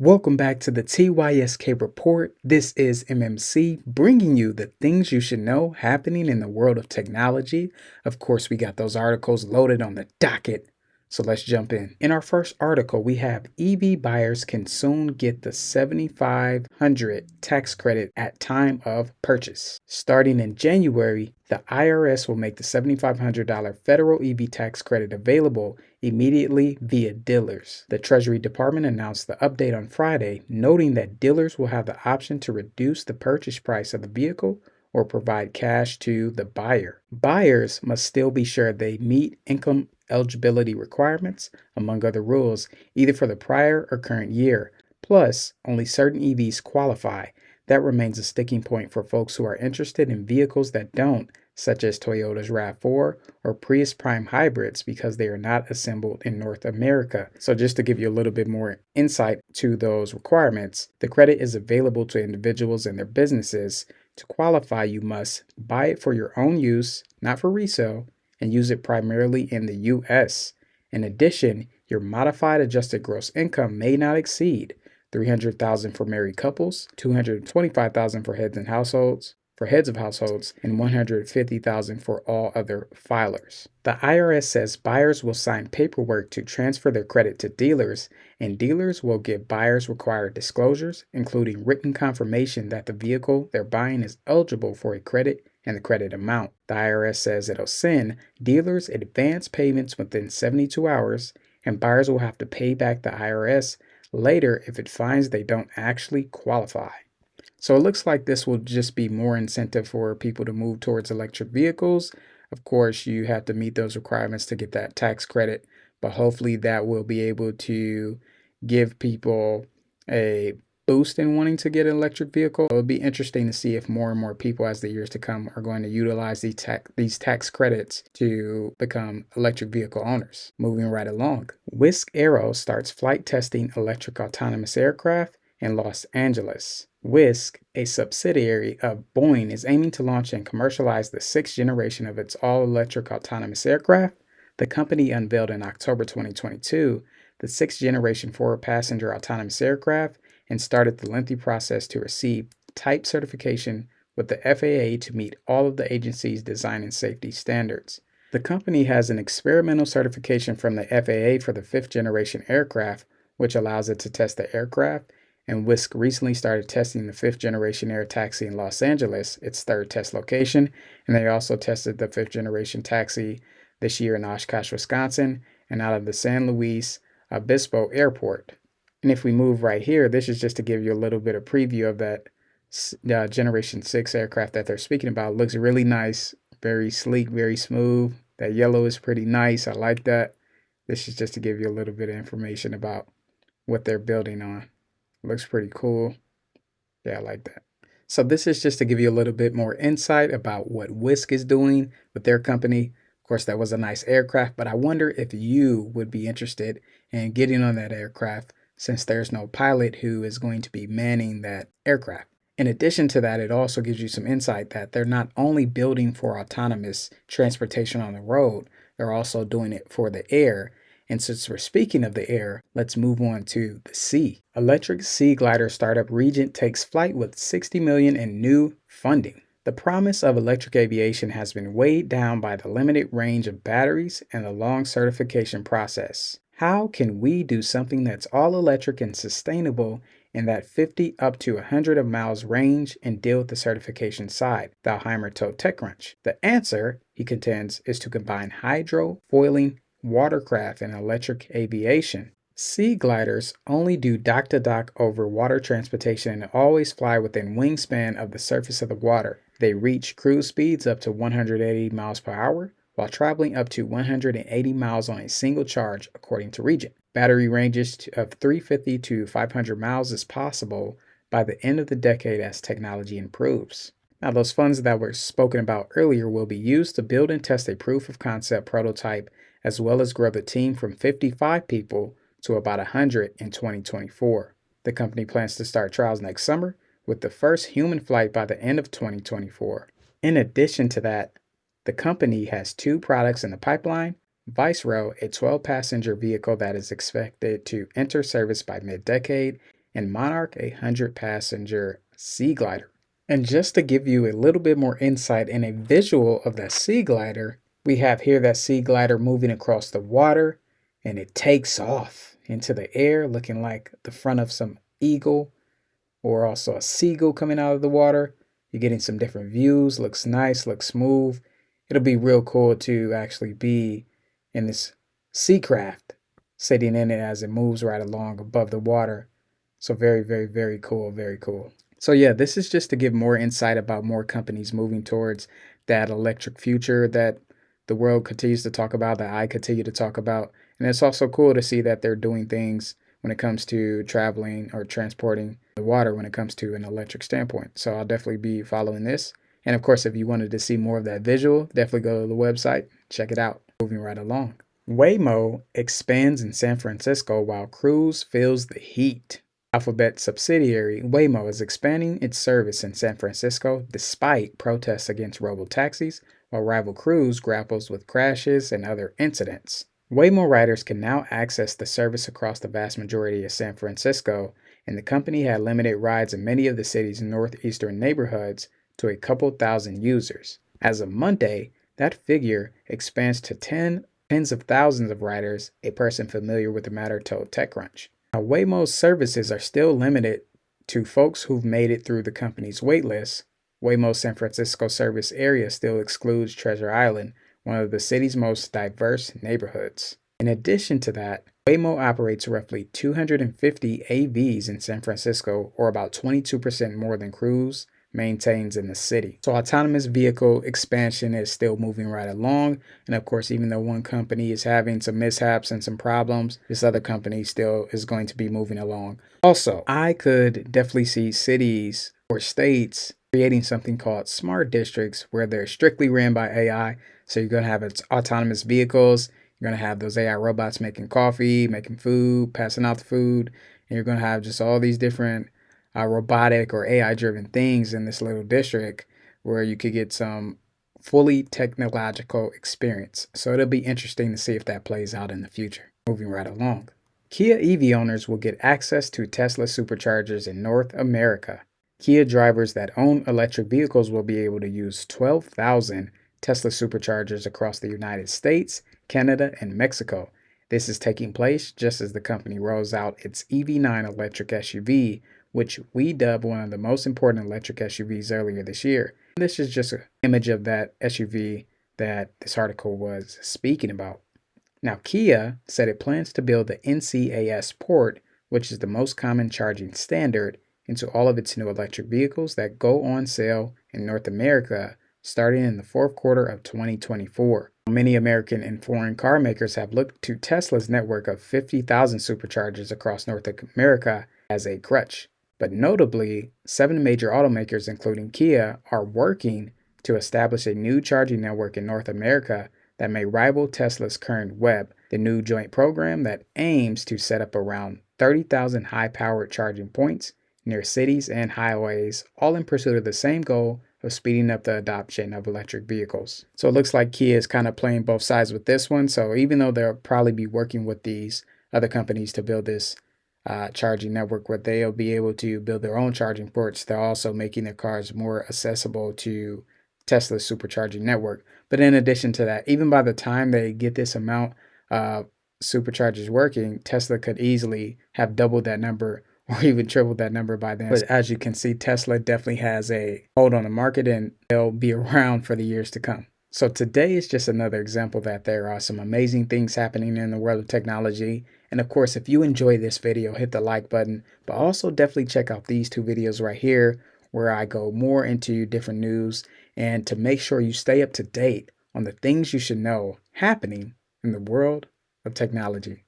Welcome back to the TYSK report. This is MMC bringing you the things you should know happening in the world of technology. Of course, we got those articles loaded on the docket. So let's jump in. In our first article, we have EV buyers can soon get the 7,500 tax credit at time of purchase. Starting in January, the IRS will make the $7,500 federal EV tax credit available immediately via dealers. The Treasury Department announced the update on Friday, noting that dealers will have the option to reduce the purchase price of the vehicle or provide cash to the buyer. Buyers must still be sure they meet income eligibility requirements, among other rules, either for the prior or current year. Plus, only certain EVs qualify. That remains a sticking point for folks who are interested in vehicles that don't, such as Toyota's RAV4 or Prius Prime hybrids, because they are not assembled in North America. So just to give you a little bit more insight to those requirements, the credit is available to individuals and their businesses. To qualify, you must buy it for your own use, not for resale, and use it primarily in the US. In addition, your modified adjusted gross income may not exceed $300,000 for married couples, $225,000 for heads of households, and $150,000 for all other filers. The IRS says buyers will sign paperwork to transfer their credit to dealers, and dealers will give buyers required disclosures, including written confirmation that the vehicle they're buying is eligible for a credit and the credit amount. The IRS says it'll send dealers advance payments within 72 hours, and buyers will have to pay back the IRS later if it finds they don't actually qualify. So it looks like this will just be more incentive for people to move towards electric vehicles. Of course, you have to meet those requirements to get that tax credit, but hopefully that will be able to give people a boost in wanting to get an electric vehicle. It'll be interesting to see if more and more people as the years to come are going to utilize these tax credits to become electric vehicle owners. Moving right along. Wisk Aero starts flight testing electric autonomous aircraft in Los Angeles. Wisk, a subsidiary of Boeing, is aiming to launch and commercialize the sixth generation of its all-electric autonomous aircraft. The company unveiled in October 2022 the sixth generation forward-passenger autonomous aircraft and started the lengthy process to receive type certification with the FAA to meet all of the agency's design and safety standards. The company has an experimental certification from the FAA for the fifth generation aircraft, which allows it to test the aircraft, and Wisk recently started testing the fifth generation air taxi in Los Angeles, its third test location, and they also tested the fifth generation taxi this year in Oshkosh, Wisconsin, and out of the San Luis Obispo Airport. And if we move right here, this is just to give you a little bit of preview of that Generation 6 aircraft that they're speaking about. It looks really nice, very sleek, very smooth. That yellow is pretty nice. I like that. This is just to give you a little bit of information about what they're building on. Looks pretty cool. Yeah, I like that. So this is just to give you a little bit more insight about what Wisk is doing with their company. Of course, that was a nice aircraft, but I wonder if you would be interested in getting on that aircraft since there's no pilot who is going to be manning that aircraft. In addition to that, it also gives you some insight that they're not only building for autonomous transportation on the road, they're also doing it for the air. And since we're speaking of the air, let's move on to the sea. Electric sea glider startup Regent takes flight with $60 million in new funding. The promise of electric aviation has been weighed down by the limited range of batteries and the long certification process. How can we do something that's all electric and sustainable in that 50 up to 100 miles range and deal with the certification side? Thalheimer told TechCrunch. The answer, he contends, is to combine hydrofoiling, watercraft, and electric aviation. Sea gliders only do dock-to-dock over water transportation and always fly within wingspan of the surface of the water. They reach cruise speeds up to 180 miles per hour while traveling up to 180 miles on a single charge, according to Regent. Battery ranges of 350 to 500 miles is possible by the end of the decade as technology improves. Now, those funds that were spoken about earlier will be used to build and test a proof of concept prototype, as well as grow the team from 55 people to about 100 in 2024. The company plans to start trials next summer, with the first human flight by the end of 2024. In addition to that, the company has two products in the pipeline: Vicerow, a 12-passenger vehicle that is expected to enter service by mid-decade, and Monarch, a 100-passenger sea glider. And just to give you a little bit more insight and a visual of that sea glider, we have here that sea glider moving across the water, and it takes off into the air looking like the front of some eagle or also a seagull coming out of the water. You're getting some different views. Looks nice, looks smooth. It'll be real cool to actually be in this sea craft, sitting in it as it moves right along above the water. So very, very, very cool, very cool. So yeah, this is just to give more insight about more companies moving towards that electric future that the world continues to talk about, that I continue to talk about. And it's also cool to see that they're doing things when it comes to traveling or transporting the water when it comes to an electric standpoint. So I'll definitely be following this. And of course, if you wanted to see more of that visual, definitely go to the website, check it out. Moving right along. Waymo expands in San Francisco while Cruise feels the heat. Alphabet subsidiary Waymo is expanding its service in San Francisco despite protests against robo-taxis, while rival Cruise grapples with crashes and other incidents. Waymo riders can now access the service across the vast majority of San Francisco, and the company had limited rides in many of the city's northeastern neighborhoods to a couple thousand users. As of Monday, that figure expands to tens of thousands of riders, a person familiar with the matter told TechCrunch. Now, Waymo's services are still limited to folks who've made it through the company's waitlist. Waymo's San Francisco service area still excludes Treasure Island, one of the city's most diverse neighborhoods. In addition to that, Waymo operates roughly 250 AVs in San Francisco, or about 22% more than Cruise maintains in the city. So autonomous vehicle expansion is still moving right along. And of course, even though one company is having some mishaps and some problems, this other company still is going to be moving along. Also, I could definitely see cities or states creating something called smart districts where they're strictly ran by AI. So you're going to have its autonomous vehicles. You're going to have those AI robots making coffee, making food, passing out the food. And you're going to have just all these different robotic or AI driven things in this little district where you could get some fully technological experience. So it'll be interesting to see if that plays out in the future. Moving right along. Kia EV owners will get access to Tesla superchargers in North America. Kia drivers that own electric vehicles will be able to use 12,000 Tesla superchargers across the United States, Canada, and Mexico. This is taking place just as the company rolls out its EV9 electric SUV, which we dubbed one of the most important electric SUVs earlier this year. This is just an image of that SUV that this article was speaking about. Now, Kia said it plans to build the NCAS port, which is the most common charging standard, into all of its new electric vehicles that go on sale in North America starting in the fourth quarter of 2024. Many American and foreign car makers have looked to Tesla's network of 50,000 superchargers across North America as a crutch. But notably, 7 major automakers, including Kia, are working to establish a new charging network in North America that may rival Tesla's current Web, the new joint program that aims to set up around 30,000 high-powered charging points near cities and highways, all in pursuit of the same goal of speeding up the adoption of electric vehicles. So it looks like Kia is kind of playing both sides with this one. So even though they'll probably be working with these other companies to build this charging network where they'll be able to build their own charging ports, they're also making their cars more accessible to Tesla's supercharging network. But in addition to that, even by the time they get this amount of superchargers working, Tesla could easily have doubled that number or even tripled that number by then. But as you can see, Tesla definitely has a hold on the market and they'll be around for the years to come. So today is just another example that there are some amazing things happening in the world of technology. And of course, if you enjoy this video, hit the like button, but also definitely check out these 2 videos right here where I go more into different news and to make sure you stay up to date on the things you should know happening in the world of technology.